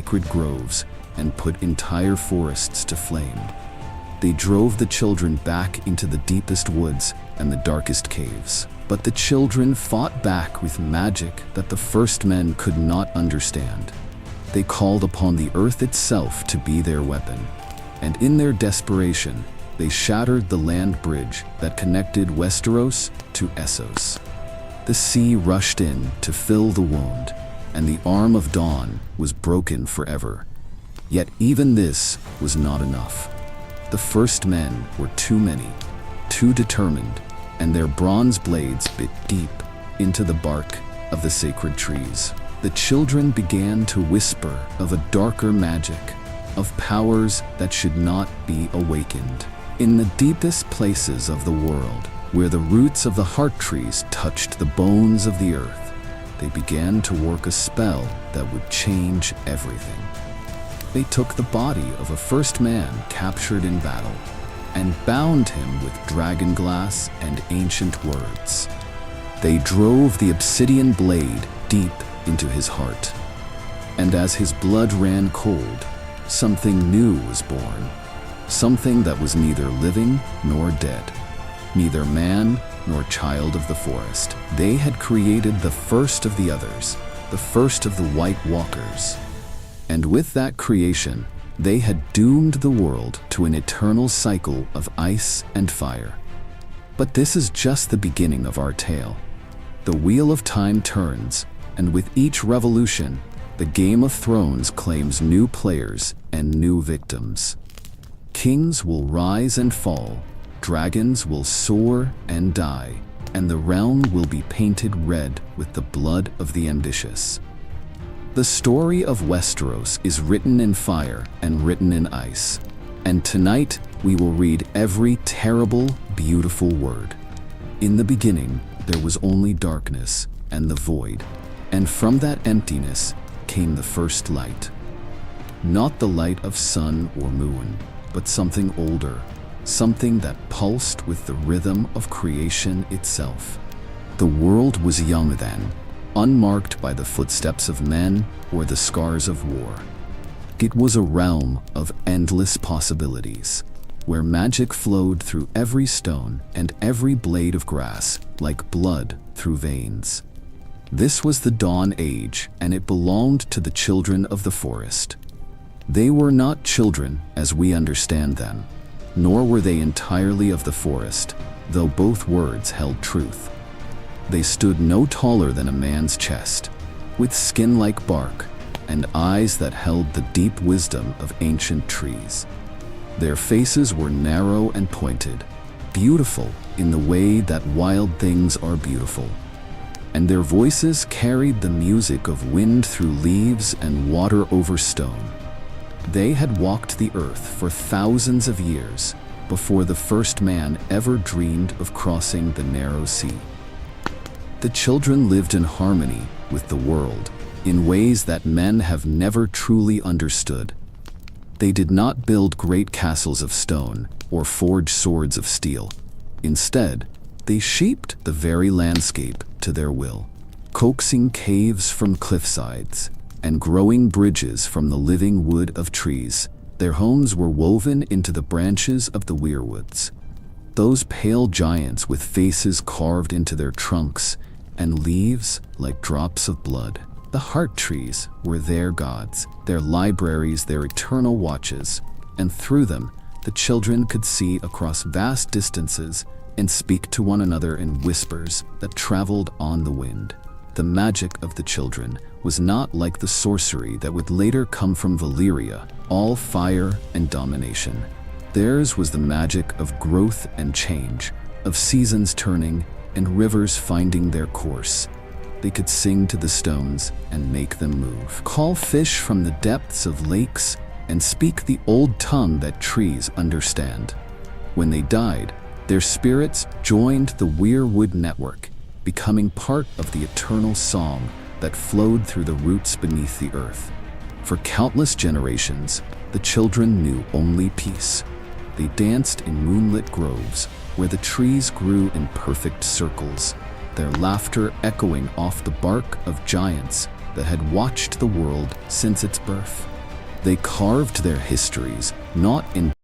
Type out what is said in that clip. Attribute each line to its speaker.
Speaker 1: sacred groves and put entire forests to flame. They drove the children back into the deepest woods and the darkest caves. But the children fought back with magic that the first men could not understand. They called upon the earth itself to be their weapon, and in their desperation, they shattered the land bridge that connected Westeros to Essos. The sea rushed in to fill the wound, and the arm of dawn was broken forever. Yet even this was not enough. The first men were too many, too determined, and their bronze blades bit deep into the bark of the sacred trees. The children began to whisper of a darker magic, of powers that should not be awakened. In the deepest places of the world, where the roots of the heart trees touched the bones of the earth, they began to work a spell that would change everything. They took the body of a first man captured in battle and bound him with dragon glass and ancient words. They drove the obsidian blade deep into his heart, and as his blood ran cold, something new was born, something that was neither living nor dead, neither man nor child of the forest. They had created the first of the others, the first of the White Walkers, and with that creation, they had doomed the world to an eternal cycle of ice and fire. But this is just the beginning of our tale. The wheel of time turns, and with each revolution, the Game of Thrones claims new players and new victims. Kings will rise and fall, dragons will soar and die, and the realm will be painted red with the blood of the ambitious. The story of Westeros is written in fire and written in ice, and tonight we will read every terrible, beautiful word. In the beginning, there was only darkness and the void, and from that emptiness came the first light. Not the light of sun or moon, but something older, something that pulsed with the rhythm of creation itself. The world was young then, unmarked by the footsteps of men or the scars of war. It was a realm of endless possibilities, where magic flowed through every stone and every blade of grass like blood through veins. This was the Dawn Age, and it belonged to the children of the forest. They were not children as we understand them, nor were they entirely of the forest, though both words held truth. They stood no taller than a man's chest, with skin like bark and eyes that held the deep wisdom of ancient trees. Their faces were narrow and pointed, beautiful in the way that wild things are beautiful, and their voices carried the music of wind through leaves and water over stone. They had walked the earth for thousands of years before the first man ever dreamed of crossing the narrow sea. The children lived in harmony with the world in ways that men have never truly understood. They did not build great castles of stone or forge swords of steel. Instead, they shaped the very landscape to their will, coaxing caves from cliffsides and growing bridges from the living wood of trees. Their homes were woven into the branches of the weirwoods, those pale giants with faces carved into their trunks and leaves like drops of blood. The heart trees were their gods, their libraries, their eternal watches, and through them, the children could see across vast distances and speak to one another in whispers that traveled on the wind. The magic of the children was not like the sorcery that would later come from Valyria, all fire and domination. Theirs was the magic of growth and change, of seasons turning and rivers finding their course. They could sing to the stones and make them move, call fish from the depths of lakes, and speak the old tongue that trees understand. When they died, their spirits joined the Weirwood network, becoming part of the eternal song that flowed through the roots beneath the earth. For countless generations, the children knew only peace. They danced in moonlit groves where the trees grew in perfect circles, their laughter echoing off the bark of giants that had watched the world since its birth. They carved their histories, not in